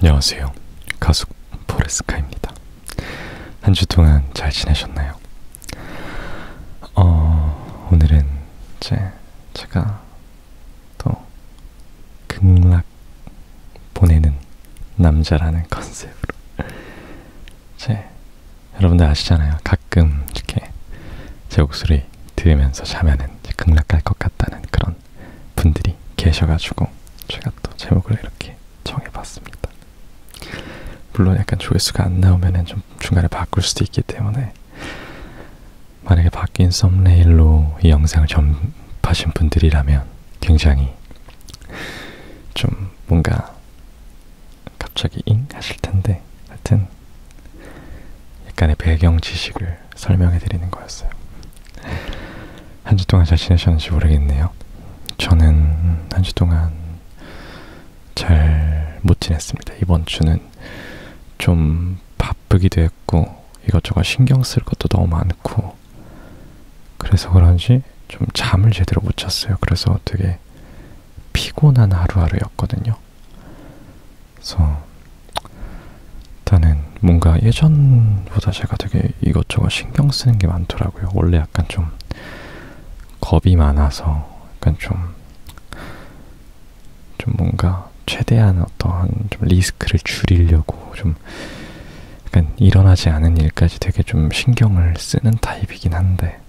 안녕하세요. 가수 포레스카입니다. 한 주 동안 잘 지내셨나요? 오늘은 제가 또 극락 보내는 남자라는 컨셉으로 여러분들 아시잖아요. 가끔 이렇게 제 목소리 들으면서 자면은 극락 갈 것 같다는 그런 분들이 계셔가지고 제가 또 제목을 이렇게 정해봤습니다. 물론 약간 조회수가 안 나오면은 좀 중간에 바꿀 수도 있기 때문에, 만약에 바뀐 썸네일로 이 영상을 접하신 분들이라면 굉장히 좀 뭔가 갑자기 잉? 하실 텐데, 하여튼 약간의 배경 지식을 설명해 드리는 거였어요. 한 주 동안 잘 지내셨는지 모르겠네요. 저는 한 주 동안 잘 못 지냈습니다. 이번 주는 좀 바쁘기도 했고 이것저것 신경 쓸 것도 너무 많고, 그래서 그런지 좀 잠을 제대로 못 잤어요. 그래서 되게 피곤한 하루하루였거든요. 그래서 일단은 뭔가 예전보다 제가 되게 이것저것 신경 쓰는 게 많더라고요. 원래 약간 좀 겁이 많아서 약간 좀 뭔가 최대한 어떠한 좀 리스크를 줄이려고 좀 약간 일어나지 않은 일까지 되게 좀 신경을 쓰는 타입이긴 한데,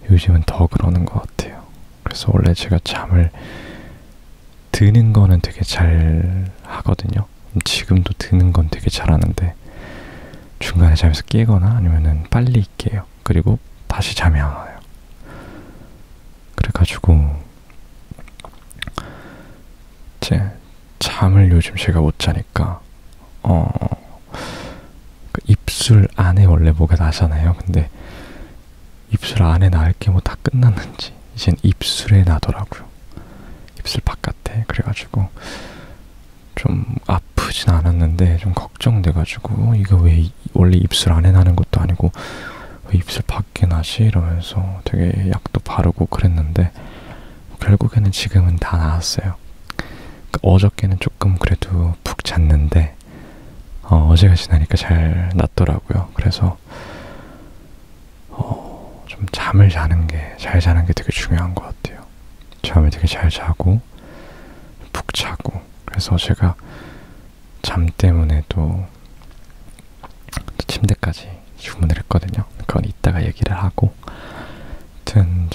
요즘은 더 그러는 것 같아요. 그래서 원래 제가 잠을 드는 거는 되게 잘 하거든요. 지금도 드는 건 되게 잘하는데 중간에 잠에서 깨거나 아니면은 빨리 깨요. 그리고 다시 잠이 안 와요. 그래가지고 잠을 요즘 제가 못 자니까 입술 안에 원래 뭐가 나잖아요. 근데 입술 안에 날 게 뭐 다 끝났는지 이젠 입술에 나더라고요. 입술 바깥에. 그래가지고 좀 아프진 않았는데 좀 걱정돼가지고 이거 왜 원래 입술 안에 나는 것도 아니고 왜 입술 밖에 나지? 이러면서 되게 약도 바르고 그랬는데 결국에는 지금은 다 나았어요. 어저께는 조금 그래도 푹 잤는데 어제가 지나니까 잘 낫더라고요. 그래서 좀 잠을 자는 게, 잘 자는 게 되게 중요한 것 같아요. 잠을 되게 잘 자고 푹 자고. 그래서 제가 잠 때문에 또 침대까지 주문을 했거든요. 그건 이따가 얘기를 하고, 하여튼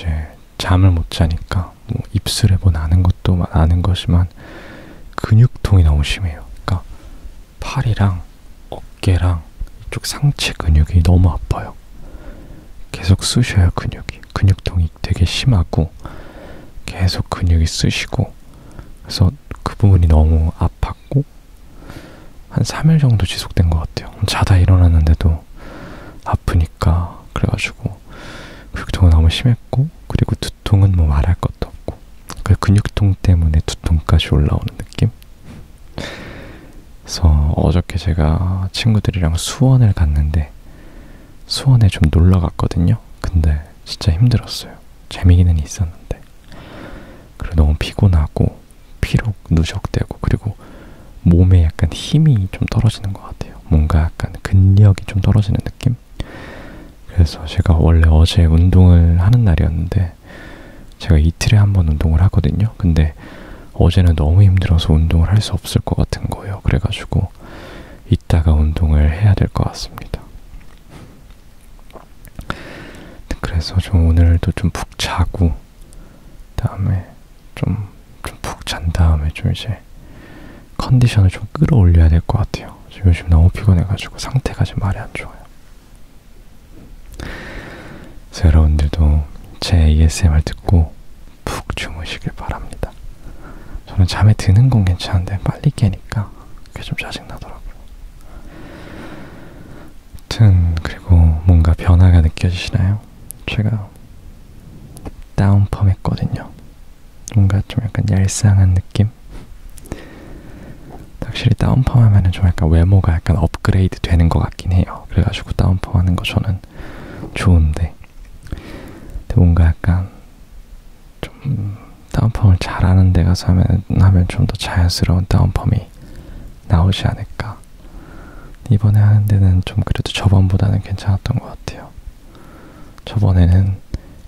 잠을 못 자니까 뭐 입술에 뭐 나는 것도 나는 것이만 근육통이 너무 심해요. 그러니까 팔이랑 어깨랑 이쪽 상체 근육이 너무 아파요. 계속 쑤셔요. 근육통이 되게 심하고 계속 근육이 쑤시고, 그래서 그 부분이 너무 아팠고 한 3일 정도 지속된 것 같아요. 자다 일어났는데도 아프니까. 그래가지고 근육통은 너무 심했고, 그리고 두통은 뭐 말할 것도 없고, 그 근육통 때문에 두통까지 올라오는 느낌? 그래서 어저께 제가 친구들이랑 수원을 갔는데 수원에 좀 놀러 갔거든요. 근데 진짜 힘들었어요. 재미는 있었는데. 그리고 너무 피곤하고 피로 누적되고, 그리고 몸에 약간 힘이 좀 떨어지는 것 같아요. 뭔가 약간 근력이 좀 떨어지는 느낌? 그래서 제가 원래 어제 운동을 하는 날이었는데, 제가 이틀에 한 번 운동을 하거든요. 근데 어제는 너무 힘들어서 운동을 할 수 없을 것 같은 거예요. 그래가지고 이따가 운동을 해야 될 것 같습니다. 그래서 좀 오늘도 좀 푹 자고, 다음에 좀 푹 잔 다음에 좀 이제 컨디션을 좀 끌어올려야 될 것 같아요. 요즘 너무 피곤해가지고 상태가 좀 말이 안 좋아요. 그래서 여러분들도 제 ASMR 듣고 푹 주무시길 바랍니다. 저는 잠에 드는 건 괜찮은데 빨리 깨니까 그게 좀 짜증나더라고요. 아무튼 그리고 뭔가 변화가 느껴지시나요? 제가 다운펌 했거든요. 뭔가 좀 약간 얄쌍한 느낌? 확실히 다운펌 하면은 좀 약간 외모가 약간 업그레이드 되는 것 같긴 해요. 그래가지고 다운펌 하는 거 저는 좋은데, 근데 뭔가 약간 좀 다운펌을 잘하는 데 가서 하면 좀 더 자연스러운 다운펌이 나오지 않을까. 이번에 하는 데는 좀 그래도 저번보다는 괜찮았던 것 같아요. 저번에는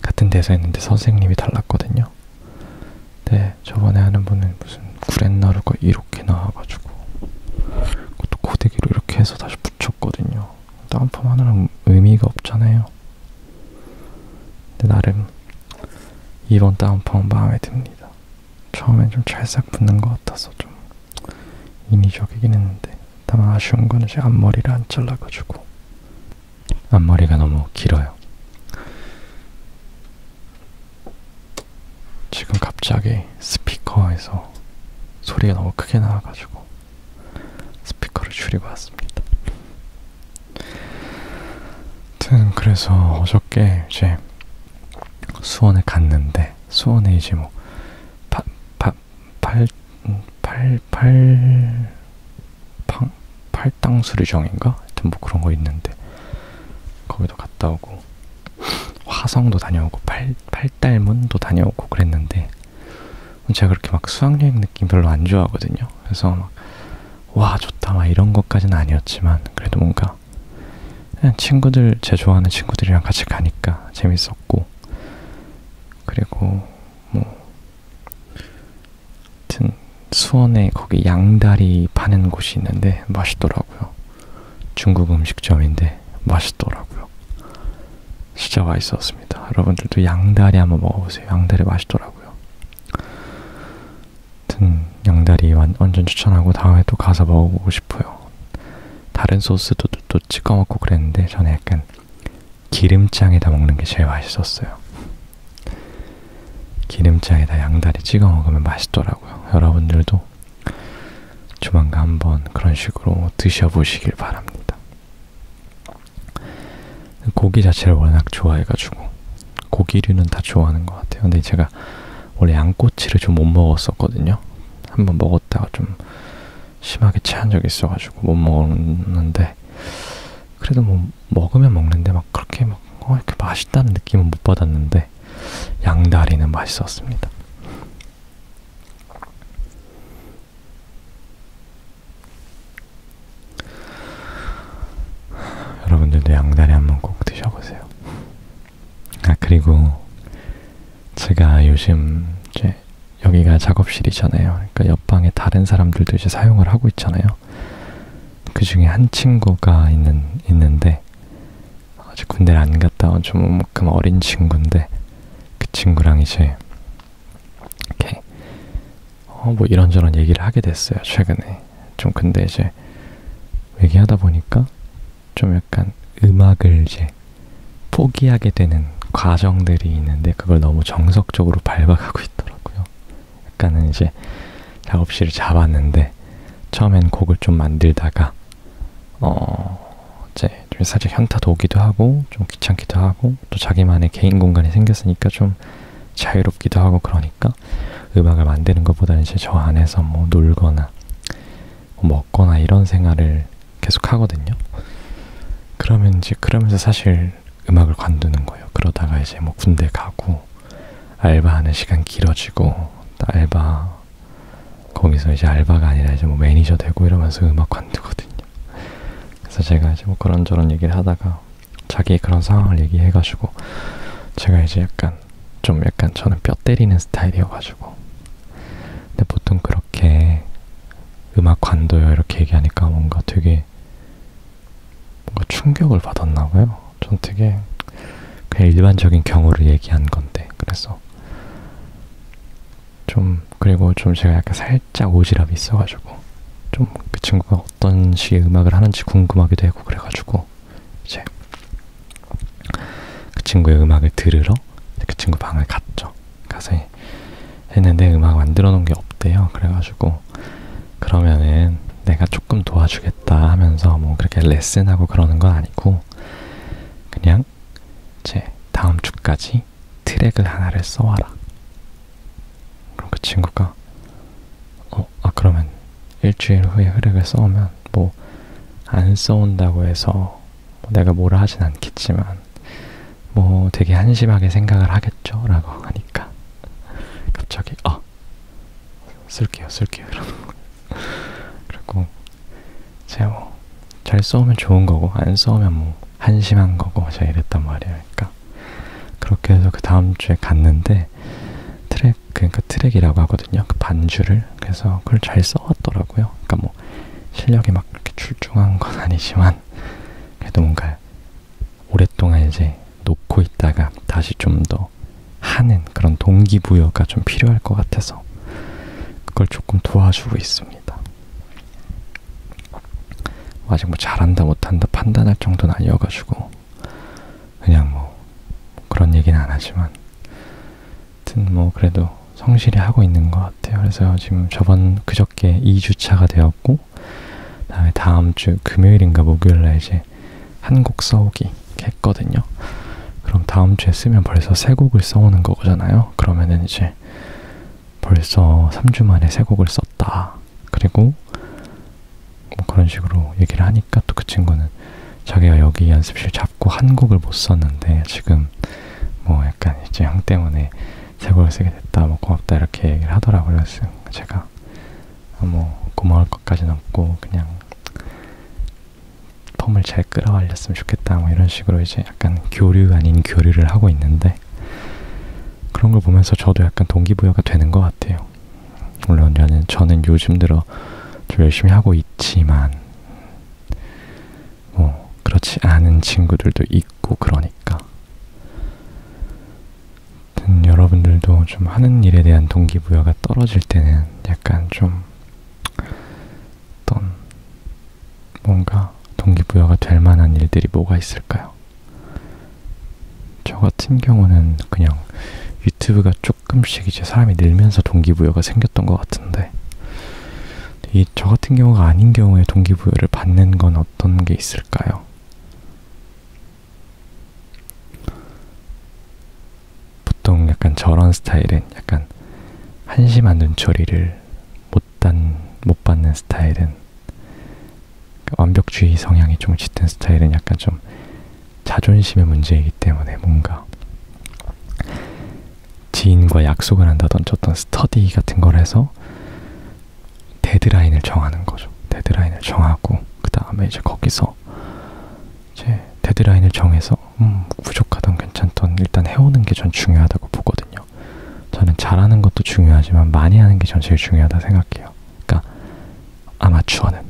같은 대사였는데 선생님이 달랐거든요. 네, 저번에 하는 분은 무슨 구렛나루가 이렇게 나와가지고 그것도 고데기로 이렇게 해서 다시 붙였거든요. 다운펌 하나는 의미가 없잖아요. 근데 나름 이번 다운펌은 마음에 듭니다. 처음엔 좀 찰싹 붙는 것 같아서 좀 인위적이긴 했는데, 다만 아쉬운 거는 제 앞머리를 안 잘라가지고 앞머리가 너무 길어요. 지금 갑자기 스피커에서 소리가 너무 크게 나와가지고 스피커를 줄이고 왔습니다. 아무튼 그래서 어저께 이제 수원에 갔는데, 수원에 이제 뭐 팔당 수리정인가? 하여튼 뭐 그런 거 있는데 거기도 갔다 오고, 화성도 다녀오고 팔달문도 다녀오고 그랬는데, 제가 그렇게 막 수학여행 느낌 별로 안 좋아하거든요. 그래서 막 와 좋다 막 이런 것까지는 아니었지만, 그래도 뭔가 그냥 친구들, 제 좋아하는 친구들이랑 같이 가니까 재밌었고, 그리고 뭐 하여튼 수원에 거기 양다리 파는 곳이 있는데 맛있더라고요. 중국 음식점인데 맛있더라고요. 진짜 맛있었습니다. 여러분들도 양다리 한번 먹어보세요. 양다리 맛있더라고요. 하여튼 양다리 완전 추천하고 다음에 또 가서 먹어보고 싶어요. 다른 소스도 또 찍어 먹고 그랬는데 저는 약간 기름장에다 먹는 게 제일 맛있었어요. 기름장에다 양다리 찍어 먹으면 맛있더라고요. 여러분들도 조만간 한번 그런 식으로 드셔보시길 바랍니다. 고기 자체를 워낙 좋아해가지고 고기류는 다 좋아하는 것 같아요. 근데 제가 원래 양꼬치를 좀 못 먹었었거든요. 한번 먹었다가 좀 심하게 체한 적이 있어가지고 못 먹었는데, 그래도 뭐 먹으면 먹는데 막 그렇게 막 이렇게 맛있다는 느낌은 못 받았는데 양다리는 맛있었습니다. 여러분들도 양다리 한번 꼭 드셔보세요. 그리고 제가 요즘 이제 여기가 작업실이잖아요. 그러니까 옆방에 다른 사람들도 이제 사용을 하고 있잖아요. 그 중에 한 친구가 있는데 아직 군대를 안 갔다 온 좀 어린 친구인데, 그 친구랑 이제 이렇게 뭐 이런저런 얘기를 하게 됐어요. 최근에 좀. 근데 이제 얘기하다 보니까 좀 약간 음악을 이제 포기하게 되는 과정들이 있는데, 그걸 너무 정석적으로 밟아가고 있더라고요. 약간은 이제 작업실을 잡았는데 처음엔 곡을 좀 만들다가 이제 좀 살짝 현타도 오기도 하고 좀 귀찮기도 하고, 또 자기만의 개인 공간이 생겼으니까 좀 자유롭기도 하고, 그러니까 음악을 만드는 것보다는 이제 저 안에서 뭐 놀거나 뭐 먹거나 이런 생활을 계속 하거든요. 그러면서 사실 음악을 관두는 거예요. 그러다가 이제 뭐 군대 가고 알바하는 시간 길어지고, 알바 거기서 이제 알바가 아니라 이제 뭐 매니저 되고 이러면서 음악 관두거든요. 그래서 제가 이제 뭐 그런저런 얘기를 하다가 자기의 그런 상황을 얘기해가지고, 제가 이제 약간 저는 뼈 때리는 스타일이어가지고, 근데 보통 그렇게 음악 관둬요 이렇게 얘기하니까 뭔가 되게 뭔가 충격을 받았나 봐요. 전 되게 그냥 일반적인 경우를 얘기한 건데, 그래서 그리고 제가 약간 살짝 오지랖이 있어가지고 좀 그 친구가 어떤 식의 음악을 하는지 궁금하기도 하고, 그래가지고 이제 그 친구의 음악을 들으러 그 친구 방을 갔죠. 가서 했는데 음악 만들어 놓은 게 없대요. 그래가지고 그러면은 내가 조금 도와주겠다 하면서 뭐 그렇게 레슨하고 그러는 건 아니고, 그냥 이제 다음 주까지 트랙을 하나를 써와라. 그럼 그 친구가 그러면 일주일 후에 트랙을 써오면 뭐 안 써온다고 해서 뭐 내가 뭐라 하진 않겠지만 뭐 되게 한심하게 생각을 하겠죠 라고 하니까 갑자기 쓸게요 이러는 거예요. 그리고 이제 뭐 잘 써오면 좋은 거고 안 써오면 뭐 한심한 거고 제가 이랬단 말이에요. 그러니까 그렇게 해서 그 다음 주에 갔는데 그러니까 트랙이라고 하거든요. 그 반주를. 그래서 그걸 잘 써왔더라고요. 그러니까 뭐 실력이 막 그렇게 출중한 건 아니지만 그래도 뭔가 오랫동안 이제 놓고 있다가 다시 좀 더 하는 그런 동기부여가 좀 필요할 것 같아서 그걸 조금 도와주고 있습니다. 아직 뭐 잘한다 못한다 판단할 정도는 아니어가지고 그냥 뭐 그런 얘기는 안 하지만 하여튼 뭐 그래도 성실히 하고 있는 것 같아요. 그래서 지금 그저께 2주차가 되었고 그다음에 다음 주 금요일인가 목요일날 이제 한 곡 써오기 했거든요. 그럼 다음 주에 쓰면 벌써 세 곡을 써오는 거잖아요. 그러면은 이제 벌써 3주 만에 세 곡을 썼다. 그리고 뭐 그런 식으로 얘기를 하니까 또 그 친구는 자기가 여기 연습실 잡고 한 곡을 못 썼는데 지금 뭐 약간 이제 형 때문에 세 곡을 쓰게 됐다. 뭐 고맙다 이렇게 얘기를 하더라고요. 그래서 제가 뭐 고마울 것까지는 없고 그냥 펌을 잘 끌어올렸으면 좋겠다. 뭐 이런 식으로 이제 약간 교류 아닌 교류를 하고 있는데 그런 걸 보면서 저도 약간 동기부여가 되는 것 같아요. 물론 저는 요즘 들어 좀 열심히 하고 있지만 뭐 그렇지 않은 친구들도 있고 그러니까 여러분들도 좀 하는 일에 대한 동기부여가 떨어질 때는 약간 좀 어떤 뭔가 동기부여가 될 만한 일들이 뭐가 있을까요? 저 같은 경우는 그냥 유튜브가 조금씩 이제 사람이 늘면서 동기부여가 생겼던 것 같은데 저 같은 경우가 아닌 경우에 동기부여를 받는 건 어떤 게 있을까요? 보통 약간 저런 스타일은 약간 한심한 눈초리를 못 받는 스타일은 완벽주의 성향이 좀 짙은 스타일은 약간 좀 자존심의 문제이기 때문에 뭔가 지인과 약속을 한다든지 어떤 스터디 같은 걸 해서 데드라인을 정하는 거죠. 데드라인을 정하고 그 다음에 이제 거기서 이제 데드라인을 정해서 부족하던 괜찮던 일단 해오는 게 전 중요하다고 보거든요. 저는 잘하는 것도 중요하지만 많이 하는 게 전 제일 중요하다 생각해요. 그러니까 아마추어는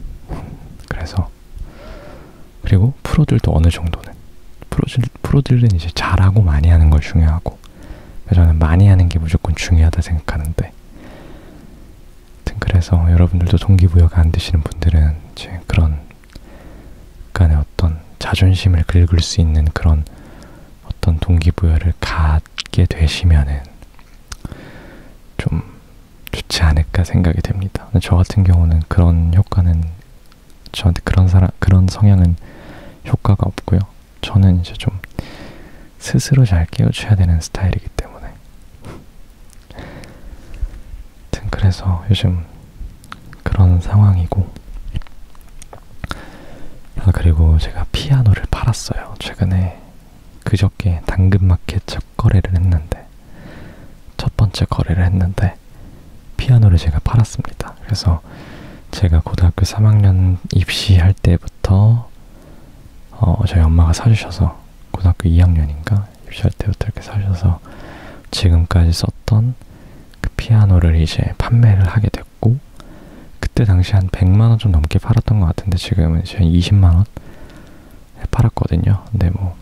그래서 그리고 프로들도 어느 정도는 프로들은 이제 잘하고 많이 하는 걸 중요하고 저는 많이 하는 게 무조건 중요하다 생각하는데 그래서 여러분들도 동기부여가 안 되시는 분들은 이제 그런 간의 어떤 자존심을 긁을 수 있는 그런 어떤 동기부여를 갖게 되시면은 좀 좋지 않을까 생각이 됩니다. 저 같은 경우는 그런 효과는 저한테 그런 성향은 효과가 없고요. 저는 이제 좀 스스로 잘 깨우쳐야 되는 스타일이기 때문에 그래서 요즘 그런 상황이고 그리고 제가 피아노를 팔았어요. 최근에 그저께 당근마켓 첫 번째 거래를 했는데 피아노를 제가 팔았습니다. 그래서 제가 고등학교 3학년 입시할 때부터 저희 엄마가 사주셔서 고등학교 2학년인가 입시할 때부터 이렇게 사주셔서 지금까지 썼던 그 피아노를 이제 판매를 하게 됐고 그때 당시 한 100만원 좀 넘게 팔았던 것 같은데 지금은 이제 한 20만원 팔았거든요. 근데 뭐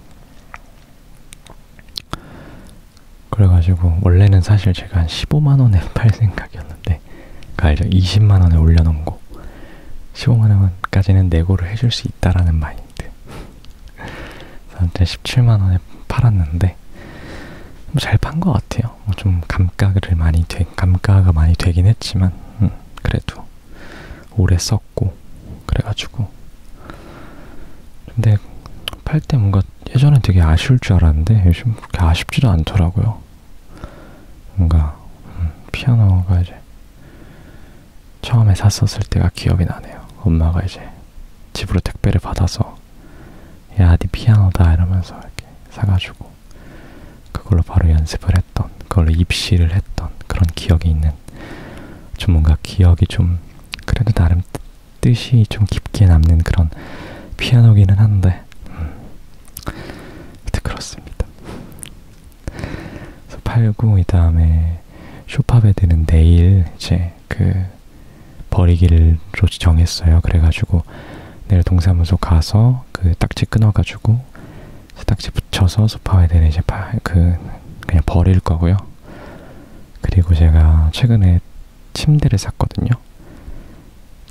그래가지고 원래는 사실 제가 한 15만원에 팔 생각이었는데 그러니까 20만원에 올려놓은 거 15만원까지는 내고를 해줄 수 있다라는 마인드 그래서 17만원에 팔았는데 뭐 잘 판 것 같아요. 좀 감가가 많이 되긴 했지만 그래도 오래 썼고 그래가지고 근데 팔 때 뭔가 예전엔 되게 아쉬울 줄 알았는데 요즘 그렇게 아쉽지도 않더라고요. 뭔가 피아노가 이제 처음에 샀었을 때가 기억이 나네요. 엄마가 이제 집으로 택배를 받아서 야, 네 피아노다 이러면서 이렇게 사가지고 그걸로 바로 연습을 했던, 그걸로 입시를 했던 그런 기억이 있는 좀 뭔가 기억이 좀 그래도 나름 뜻이 좀 깊게 깊게 남는 그런 피아노기는 한데 하여튼 그렇습니다. 그래서 팔고 이 다음에 소파 베드는 내일 이제 그 버리기로 정했어요. 그래가지고 내일 동사무소 가서 그 딱지 끊어가지고 딱지 붙여서 소파 베드는 이제 그냥 버릴 거고요. 그리고 제가 최근에 침대를 샀거든요.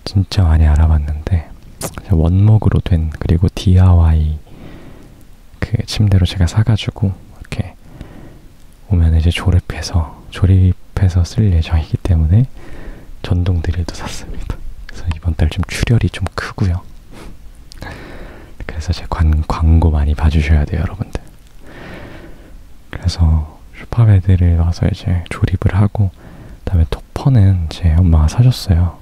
진짜 많이 알아봤는데 원목으로 된 그리고 DIY 그 침대로 제가 사가지고 이렇게 오면 이제 조립해서 쓸 예정이기 때문에 전동 드릴도 샀습니다. 그래서 이번 달 좀 출혈이 좀 크고요. 그래서 제 광고 많이 봐주셔야 돼요, 여러분들. 그래서 소파베드를 와서 이제 조립을 하고, 그다음에 토퍼는 제 엄마가 사줬어요.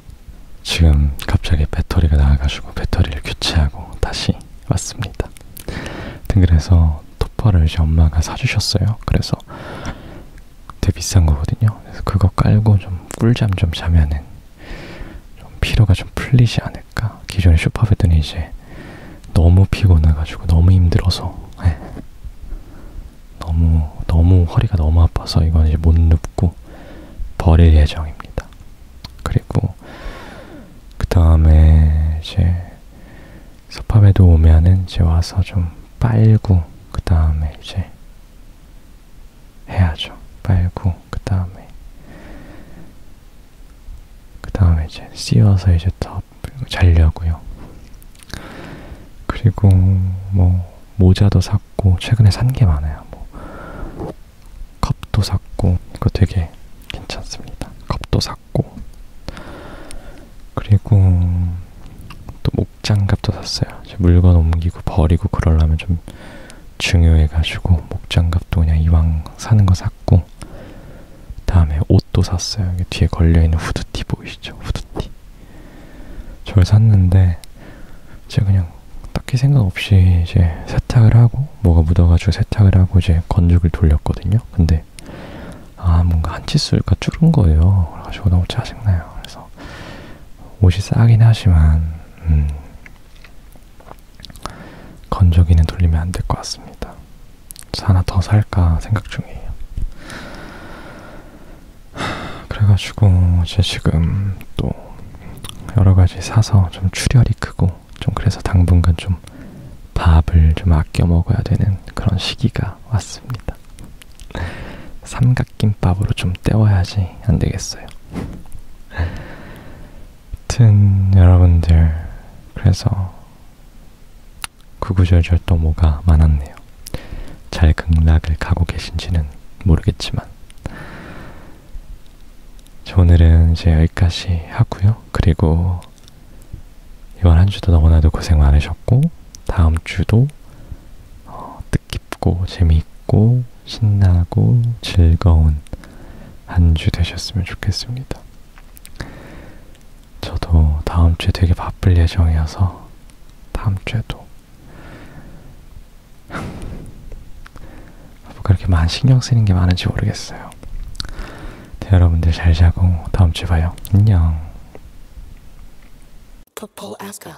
지금 갑자기 배터리가 나가가지고 배터리를 교체하고 다시 왔습니다. 그래서 토퍼를 이제 엄마가 사주셨어요. 그래서 되게 비싼 거거든요. 그래서 그거 깔고 좀 꿀잠 좀 자면은 좀 피로가 좀 풀리지 않을까. 기존의 소파베드는 이제 너무 피곤해가지고 너무 힘들어서 너무 허리가 너무 아파서 이건 이제 못 눕고 버릴 예정입니다. 그리고 그 다음에 이제 소파베드 오면은 이제 와서 좀 빨고 그 다음에 이제 해야죠. 빨고 그 다음에 이제 씌워서 이제 더 자려고요. 그리고 뭐 모자도 샀고 최근에 산 게 많아요. 뭐 컵도 샀고 이거 되게 괜찮습니다. 컵도 샀고 그리고 또 목장갑도 샀어요. 물건 옮기고 버리고 그러려면 좀 중요해가지고 목장갑도 그냥 이왕 사는 거 샀고, 다음에 옷도 샀어요. 여기 뒤에 걸려있는 후드티 보이시죠? 후드티. 저걸 샀는데 제가 그냥 딱히 생각 없이 이제 세탁을 하고 뭐가 묻어가지고 세탁을 하고 이제 건조기를 돌렸거든요. 근데 뭔가 한 치수가 줄은 거예요. 그래가지고 너무 짜증나요. 그래서 옷이 싸긴 하지만 건조기는 돌리면 안 될 것 같습니다. 그래서 하나 더 살까 생각 중이에요. 그래가지고 이제 지금 또 여러 가지 사서 좀 출혈이 크고 좀 그래서 당분간 좀 밥을 좀 아껴 먹어야 되는 그런 시기가 왔습니다. 삼각김밥으로 좀 때워야지 안 되겠어요. 하여튼 여러분들, 그래서 구구절절 또 뭐가 많았네요. 잘 극락을 가고 계신지는 모르겠지만 오늘은 이제 여기까지 하고요. 그리고 이번 한 주도 너무나도 고생 많으셨고 다음 주도 뜻깊고 재미있고 신나고 즐거운 한 주 되셨으면 좋겠습니다. 저도 다음 주에 되게 바쁠 예정이어서 다음 주에도 그렇게 신경 쓰이는 게 많은지 모르겠어요. 여러분들 잘 자고 다음 주에 봐요. 안녕. Purple Aska.